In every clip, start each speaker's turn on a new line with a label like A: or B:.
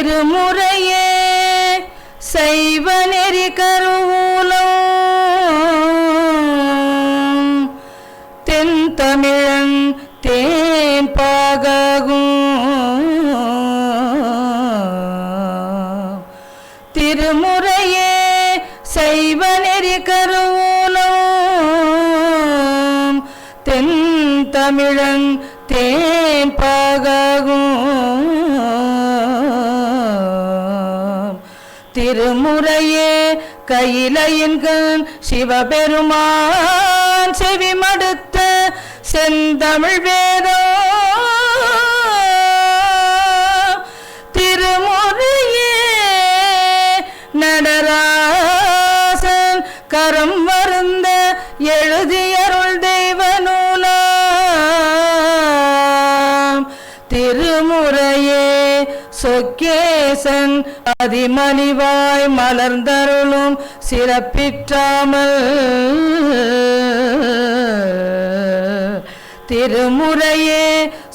A: திருமுறையே சைவ நெறி கருவூலம் தென் தமிழன் தேன்பாகும் திருமுறையே சைவ நெறி கருவூலம் தென் தமிழன் தேன்பாகும் திருமுறையே கையிலையின் கண் சிவபெருமான் செவி மடுத்த செந்தமிழ் வேதம் திருமுறையே நடராசன் கரம் வருந்த எழுதியருள் தெய்வ நூலாம் திருமுறையே சொக்கேசன் அதிமணிவாய் மலர்ந்தருளும் சிறப்பிற்றாமல் திருமுறையே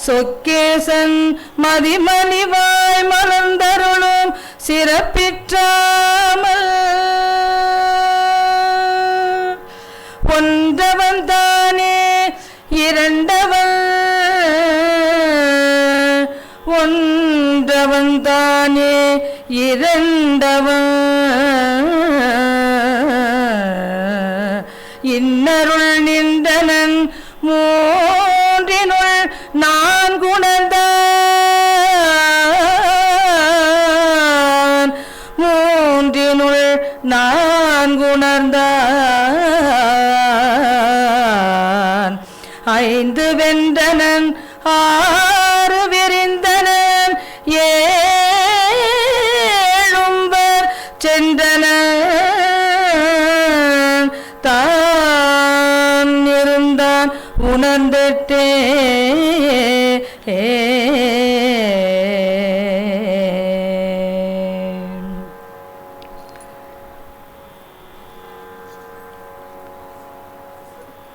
A: சொக்கேசன் மதிமணிவாய் மலர்ந்தருளும் சிறப்பிற்றாமல் ஒன்றவன் தானே இரண்டவன் ஒன்றவன் தானே இரண்டவன் இன்னருள் நின்றனன் மூன்றினுள் நான்குணர்ந்தான் மூன்றினுள் நான்குணர்ந்தான் ஐந்து வென்றனன் ஆறு விரிந்தனன் ஏழும்பர் சென்றனன் தான் இருந்தான் உணர்ந்தே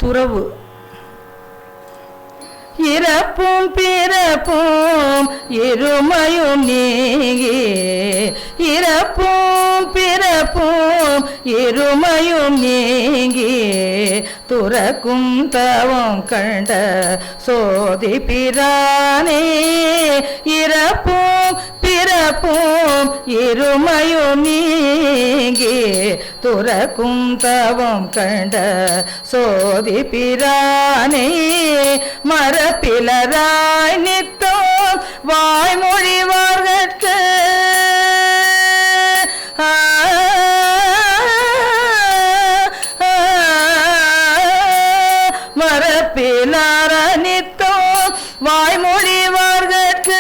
A: துறவு இறப்பும் பிறப்பும் இருமையும் நீங்கி இறப்பும் பிறப்பும் இருமையும் நீங்கி துறக்கும் தவம் கண்ட சோதி பிரானே இறப்பும் பிறப்பும் இருமையும் நீங்கி துறக்கும் தவம் கண்ட சோதி பிரானே மரப்பிலராய் நித்தோம் வாய்மொழிவார்கட்கு மரப்பிலாராய் நித்தோம் வாய்மொழிவார்கட்கு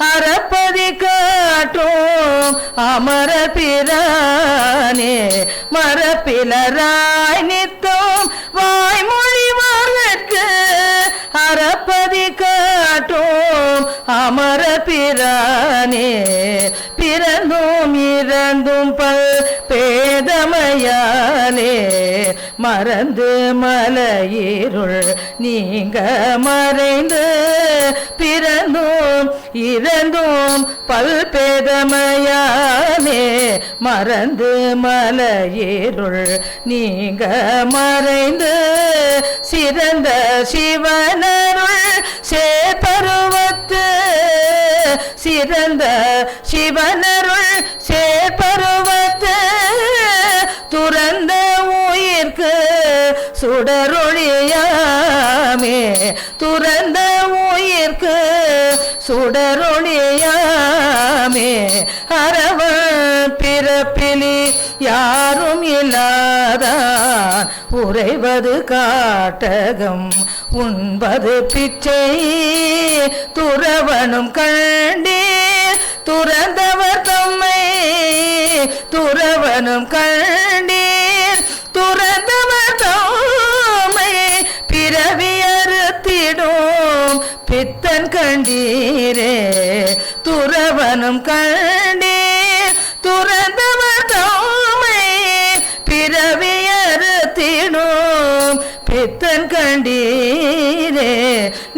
A: அறப்பதி காட்டும் அமர பிரானே மரப்பிலராய் நித்தோம் வாய்மொழிவார்கட்கு அறப்பதி காட்டும் அமர பிரானே பிறந்தும் இறந்தும் பல் பேதமையாலே மறந்து மலையிருள் நீங்க மறைந்து பிறந்தும் இறந்தும் பல் பேதமையாலே மறந்து மலையிருள் நீங்க மறைந்து சிறந்த சிவனருள் சேர்பருவத்து சிறந்த சிவனருள் சேர்பருவத்து துறந்த உயிர்க்கு சுடரொழியாமே துறந்த உயிர்க்கு சுடரொழியாமே அரவன் பிறப்பிலி யாரும் இல்லாதான் உறைவது காட்டகம் உண்பது பிச்சை துறவனும் கண்டீர் துறந்தவர் தம்மை துறவனும் கண்டீர் துறந்தவர் தம்மை பிறவியறுத்திடும் பித்தன் கண்டீரே துறவனும் கண்டீர் துறந்தவர் தம்மை பிறவியறுத்திடும் பித்தன் கண்டீரே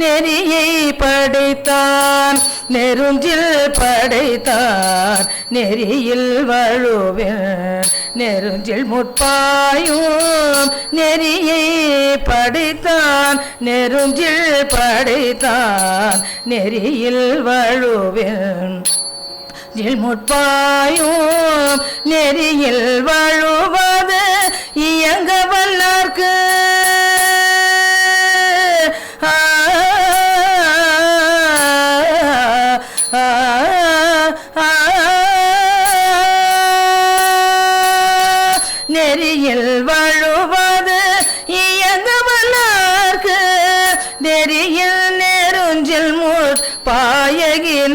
A: நெறியை படைத்தான் நெருஞ்சில் படைத்தான் நெறியில் வழுவேன் நெருஞ்சில் முற்பாயும் நெறியை படைத்தான் நெருஞ்சில் படைத்தான் நெறியில் வழுவேன் முற்பாயும் நெறியில் வழுவது இயங்க வல்லார்க்கு நெறியில் வழுவது இயங்க வல்லார்க்கு நெறியில் நெருஞ்சில் பாயகினாவே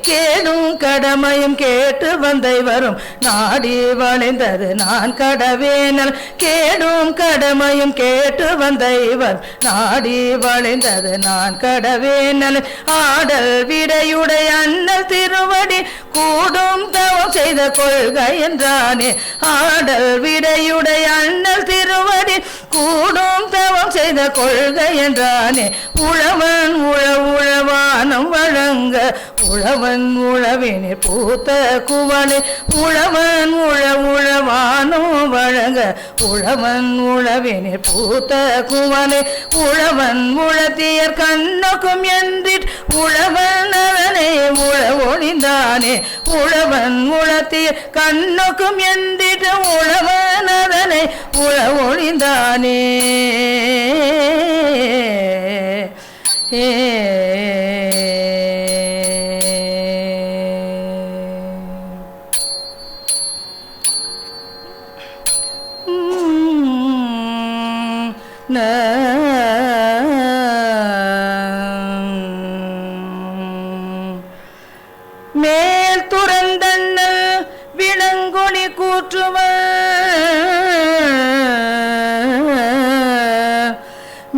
A: கேடும் கடமையும் கேட்டு வந்தை வரும் நாடி வளைந்தது நான் கடவேனல் கேடும் கடமையும் கேட்டு வந்தை வரும் நாடி வளைந்தது நான் கடவேனல் ஆடல் விடையுடைய அண்ணல் திருவடி கூடும் தவம் செய்த கொள்கை என்றானே ஆடல் விடையுடைய அண்ணல் திருவடி கூடும் தவம் செய்த கொள்கை என்றானே உழவன் உழவானம் வழங்க உழவன் உழவினே பூத்த குவளை உழவன் உழவானம் வழங்க உழவன் உழவினே பூத்த குவளை உழவன் உழத்தியர் கண்ணக்கும் என்றிட் உழவன் அவனே உழ ஒளிந்தானே உழவன் உழத்தியர் கண்ணக்கும் என்றிட் உழவன் அதனை உழ ஒளிந்தானே மேல் துறந்தண்ணல் விளங்கொளி கூற்றுவர்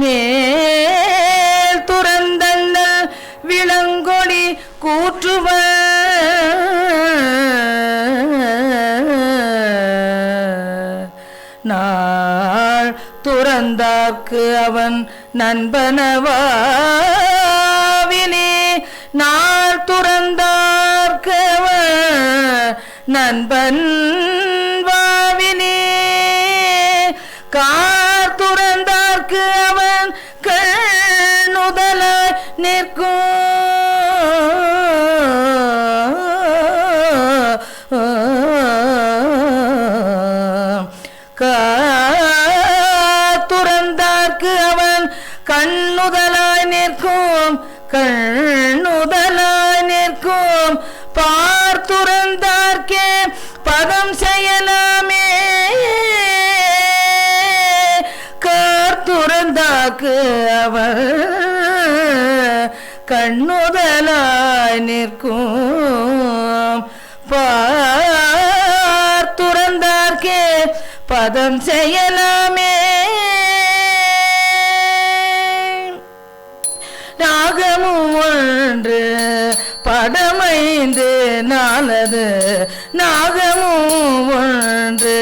A: மேல் துறந்தண்ணல் விளங்கொளி கூற்றுவர் நாள் துறந்தார்க்கு அவன் நண்பனவாவிலே நாள் துறந்தார்க்கு அவன் நண்பன் வாவிலே கார் துறந்தார்க்கு அவன் கண்ணுதலாய் நிற்கும் துறந்தார்க்கு அவன் கண்ணுதலாய் நிற்கும் கண்ணுதலாய் நிற்கும் பார்த்துறந்தார்க்கே பதம் செய்யலாமே கார்த்துறந்தாக்கு அவன் கண்ணுதலாய் நிற்கும் பார்த்துறந்தார்க்கே பதம் செய்யலாமே நாகமும் ஒன்று படமைந்து நாளது நாகமும் ஒன்று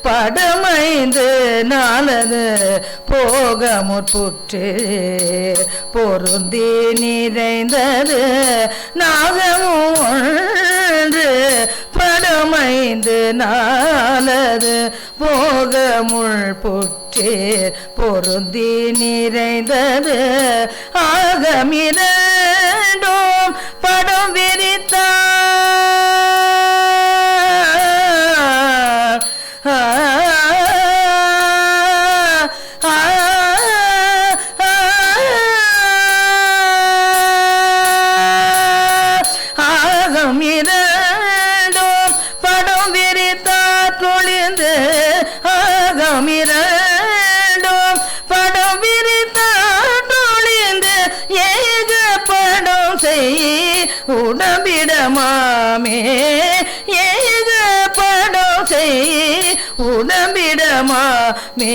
A: படமைந்து நாளது போக முற்புற்று பொருந்தி நிறைந்தது நாகமும் ஒன்று படமைந்து நாளது போக முள்புற்றே பொருந்தி நிறைந்தது ஆகமிரண்டும் படம் விரித்தார் ஆகமிரண்டும் படம் விரித்தார் தொழிந்து ஆகமிரண்டும் படம் விரித்தார் தொழிந்து ஏக படம் செய் உடம்பிடமாமே ஏக படம் செய் உடம்பிடமாமே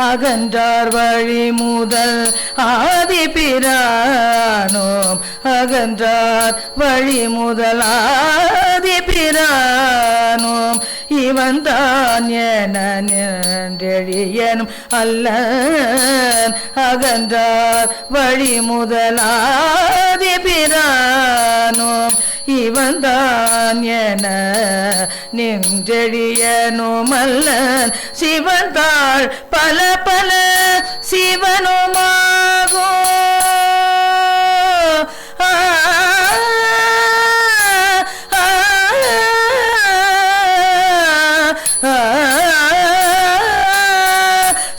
A: அகன்றார் வழி முதல் ஆதிபிரானோம் அகன்றார் வழி முதல் ஆதிபிரானோம் இவன்தான் என நின்றெழியனும் அல்ல அகன்றார் வழி முதலாதி பிரானோம் இவன்தான் என நின்றெழியனும் அல்ல சிவன்தாள் பல பல சிவனுமாகோ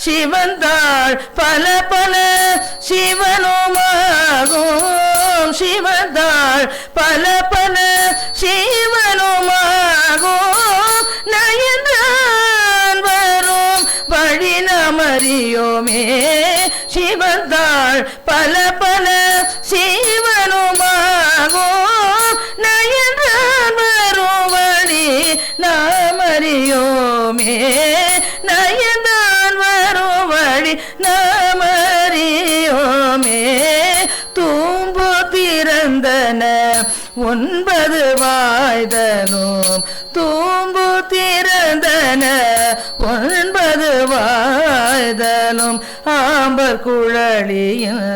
A: சிவன்தாள் பல பல சிவனுமாகும் சிவன்தாள் பல பல சிவனுமாகும் நயன்தான் வரும் வழி நமறியோமே சிவன்தாள் பல பல சிவனுமாகும் நயன்தான் வரும் வழி நமறியோமே நயன்தான் வரும் வழி நமறியோமே தூம்பு திறந்தன 9 வாய்தலும் தூம்பு திறந்தன 9 வாய்தலும் ஆம்பர் குழலியும்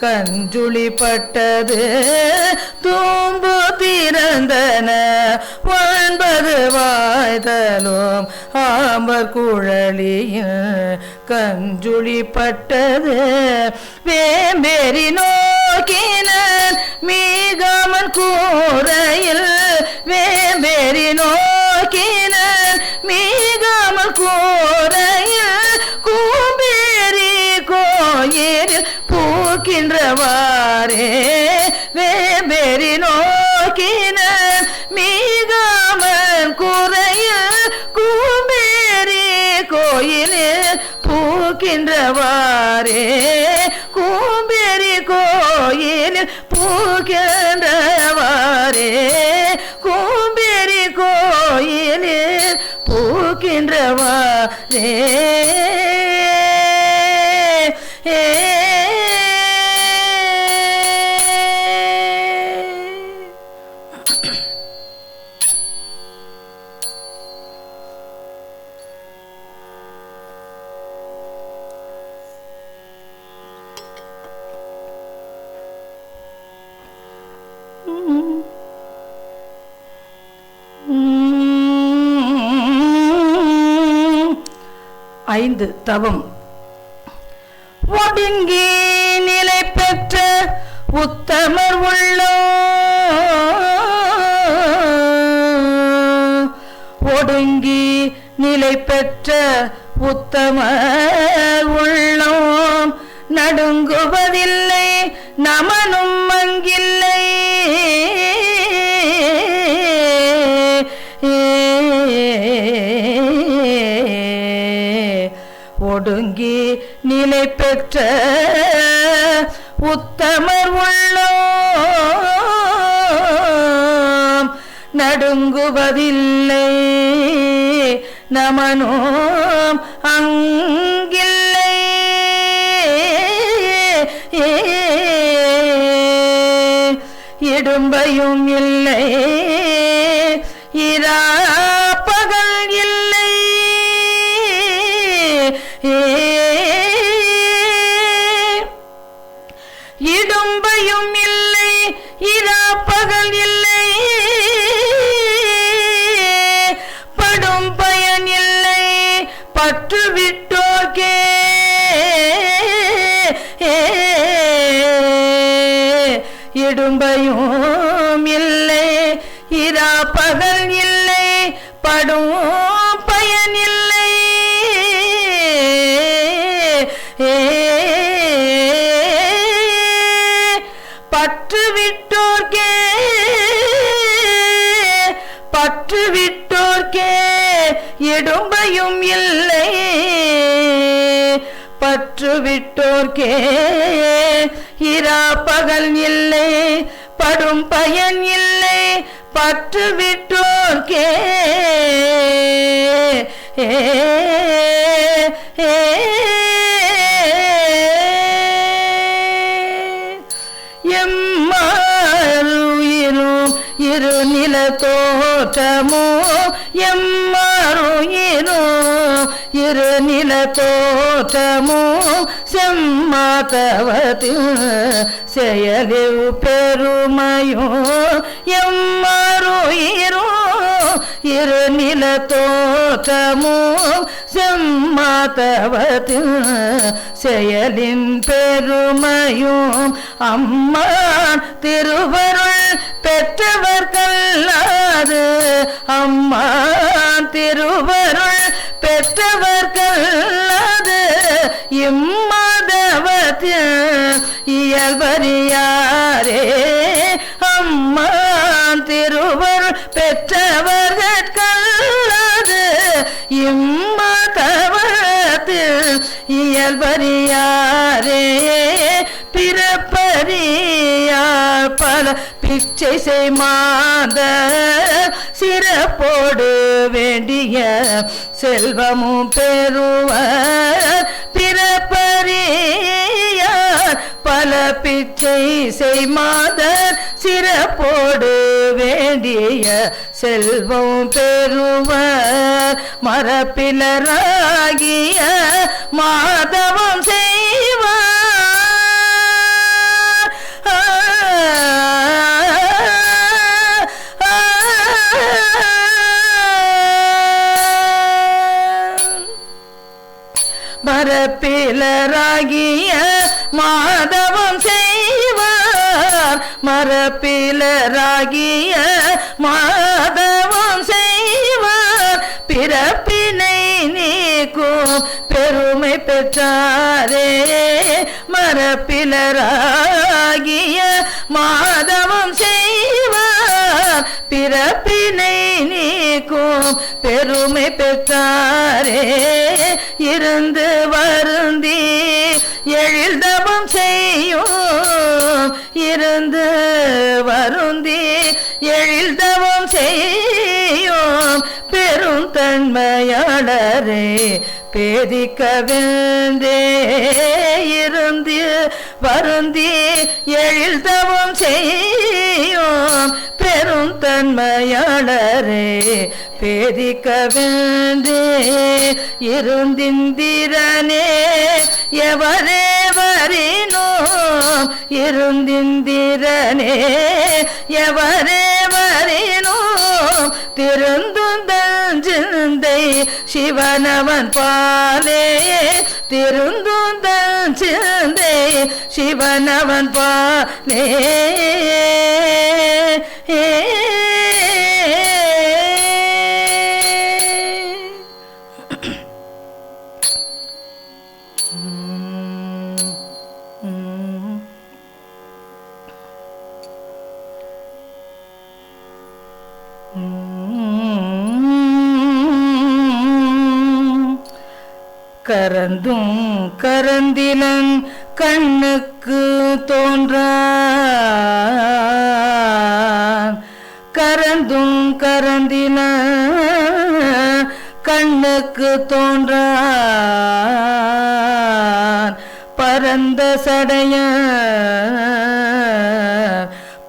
A: கஞ்சுளிப்பட்டது தூம்பு திறந்தன 9 வாய்தலும் ஆம்பர் குழலியும் கஞ்சுளிப்பட்டது வேம்பேரி நோக்கினன் மீகாமன் கூரையில் வேம்பேரி நோக்கினன் மீகாமன் கூரையில் கூம்பேரி கோயிலில் பூக்கின்றவாரே வேம்பேரி நோக்கினன் மீகாமன் கூரையில் கூம்பேரி கோயிலில் பூக்கின்றவாரே கூம்பேரி கோயிலில் பூக்கின்றவாரே கூம்பேரி கோயிலில் பூக்கின்றவாரே ஐந்து தவம் ஒடுங்கி நிலை பெற்ற உத்தமர் உள்ளோ ஒடுங்கி நிலை பெற்ற உத்தமர் உள்ளோம் நடுங்குவதில்லை நமனும் அங்கில்லை ஒடுங்கி நிலை பெற்ற உத்தமர் உள்ளோம் நடுங்குவதில்லை நமனோம் அங்கில்லை இடும்பையும் இல்லை இரா பகல் இல்லை இடும்பையும் இல்லை இரா பகல் இல்லை படும் பயன் இல்லை பற்று விட்டோர்க்கே இடும்பையும் இல்லை இரா பகல் இல்லை படும் பயன் இல்லை பற்று விட்டோர்க்கே பற்று விட்டோர்க்கே இடும்பையும் இல்லை பற்று விட்டோர்க்கே இரா பகல் இல்லை படும் பயன் இல்லை பற்று விட்டோர்க்கே எம்மாருயிரும் இரு நில தோற்றமோ எம்மா இரு நில தோற்றமும் செம்மாதவத்தில் செயலில் பெருமையும் எம்மருயிரும் இரு நில தோற்றமும் செம்மாதவத்தில் செயலின் பெருமையும் அம்மான் திருவருள் பெற்றவர்கல்லாது அம்மான் திருவருள் பெற்றவர்கல்லாது இம்மாதவத்தில் இயல்பறியாரே அம்மான் திருவருள் பெற்றவர்கல்லாது இம்மாதவத்தில் இயல்பறியாரே பிறப்பறியார் பல பிச்சை செய்மாத சிறப்போடு வேண்டிய செல்வமும் பெறுவர் பிறப்பறியார் பல பிச்சை செய்மாதர் சிறப்போடு வேண்டிய செல்வம் பெறுவர் மரப்பிலராகிய மாதவம் செய்வார் மரப்பிலராகிய மாதவம் செய்வார் மரப்பிலராகிய மாதவம் செய்வார் பிறப்பினை நீக்கும் பெருமை பெற்றாரே மரப்பிலராகிய மாதவம் செய்வார் பிறப்பினை நீக்கும் பெருமை பெற்றாரே இருந்து வருந்தி எழில்தவம் செய்யும் இருந்து வருந்தி எழில்தவம் செய்யும் பெரும் தன்மையாளரே பேதிக்க வேண்டே இருந்து வருந்தி எழில்தவம் செய்யும் பெரும் தன்மையாளரே பேதிக்க வேண்டே இருந்திந்திரனே எவரே வரினோம் இருந்திந்திரனே எவரே வரினோம் திருந்துந்தன் சிந்தை சிவனவன் பாலே திருந்துந்தன் சிந்தை சிவனவன் பாலே கரந்தும் கரந்திலன் கண்ணுக்கு தோன்றான் கரந்தும் கரந்திலன் கண்ணுக்கு தோன்றான் பரந்த சடைய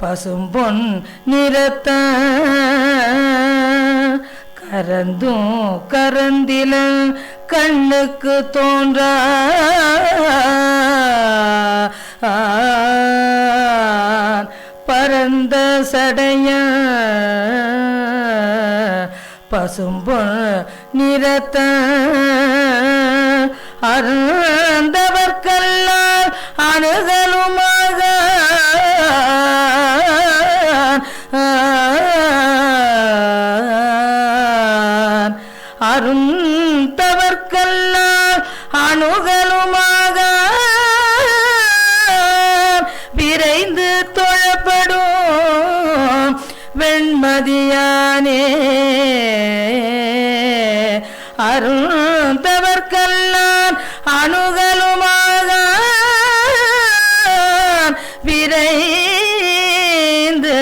A: பசும்பொன் நிறத்த கரந்தும் கரந்திலன் கண்ணுக்கு தோன்றான் பரந்த சடைய பசும்பொன் நிறத்த அருந்தவர்க்கெல்லாம் அணுகலுமாக அருந்தவர்க்கெல்லாம் அணுகலுமாக விரைந்து தொழப்படும் வெண்மதியானே அருந்தவர்க்கெல்லாம் அணுகலுமாக விரைந்து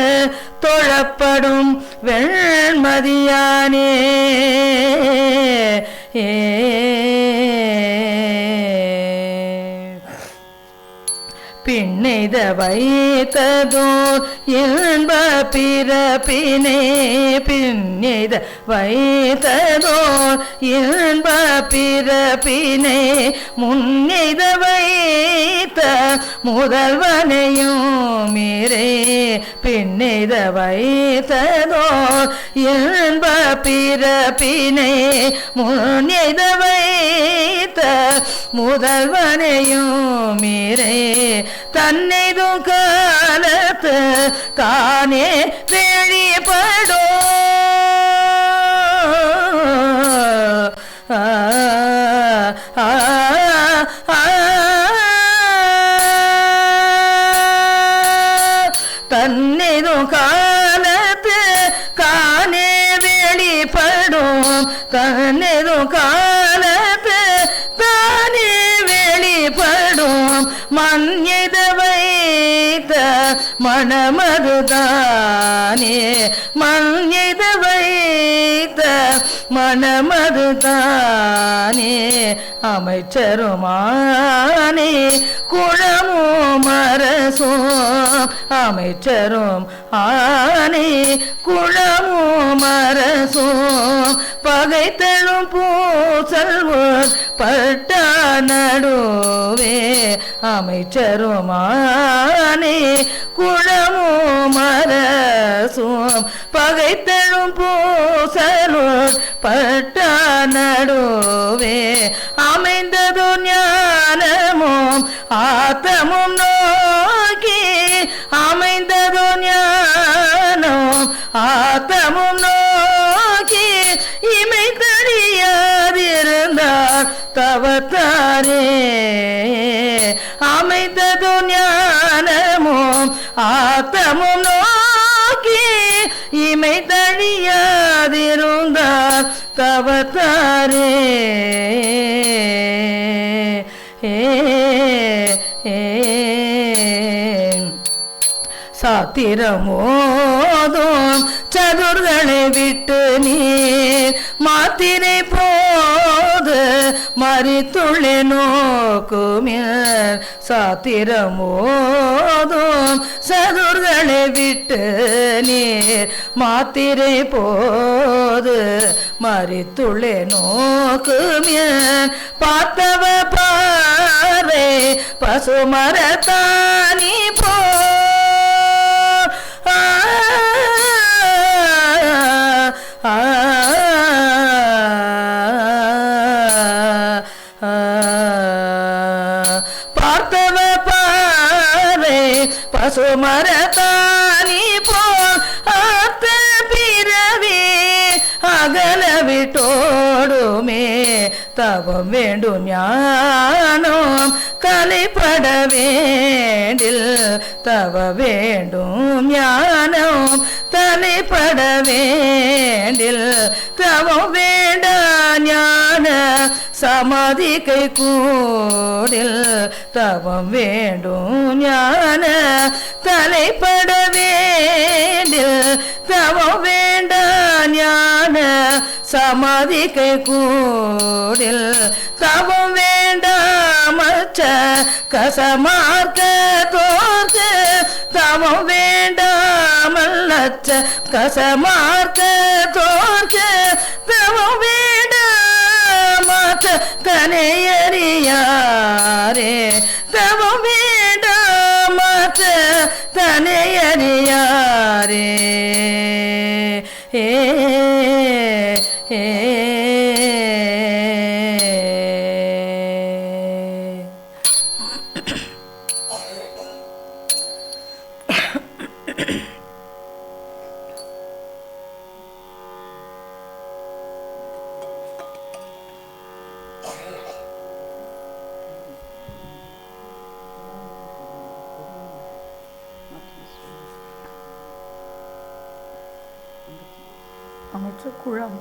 A: தொழப்படும் வெண்மதியானே பின்னைத வைத்ததோர் இன்ப பிறப்பினே பின்னைத வைத்ததோர் இன்ப பிறப்பினை முன்னெய்த வைத்த முதல்வனையும் மீறே பின்னெய்த வைத்ததோ இன்ப பிறப்பினை முன்னெய்த வைத்த முதல்வனையும் மீறே தன்னைதும் காலத்து தானே வெளிப்படோ தன்னைதும் காலத்து காணே வெளிப்படும் தன்னைதும் காலத்து தானே வெளிப்படும் மண் எது வைத்த மணமதுதானே மண் எது வைத்த மணமதுதானே அமைச்சருமானே குளமும் அரசும் அமைச்சரும் ஆனே குளமும் அரசும் பகைத்தழும் பூசல்வோர் பட்ட நடுவே அமைச்சருமானே குளமும் அரசும் பகைத்தழும் பூசல்வோர் பட்ட நடுவே அமைந்ததோ ஞானமும் ஆத்தமும் நோக்கி அமைந்ததோ ஞானம் ஆத்தமும் நோக்கி இமை தெரியாதிருந்தார் தவத்தாரே அமைந்ததோ ஞானமும் ஆத்தமும் நோக்கி இமை தழியாதிருந்தார் தவத்தாரே சாத்திரமோதும் சதுர்களை விட்டு நீர் மாத்திரை போது மறித்துள்ளே நோக்குமிர் சாத்திரமோதும் சதுர்களை விட்டு நீர் மாத்திரை போது மறித்துள்ளே நோக்குமிர் பார்த்தவ பாறை பசுமரத்தானி போ பார்த்தவ பாறை பசுமரத்தானி போல் ஆத்த பிறவி அகல விட்டோடுமே தவம் வேண்டும் ஞானம் கலைப்பட வேண்டில் தவ வேண்டும் ஞானம் தலைப்பட வேண்டில் தவம் வேண்ட ஞான சமாதி கை கூடில் தவம் வேண்டும் ஞான தலைப்பட வேண்டில் தவம் வேண்ட ஞான சமாதி கை கூடில் தவம் வேண்டாமற்ற கசமார்க்க தோர்க்கு தவம் வேண்டாமல் அச்ச கசமார்க்க தோர்க்கு தவம் வேண்டாமற்ற தனையறியாரே தவம் வேண்டாமற்ற தனையறியாரே அமைச்சர் குழாம்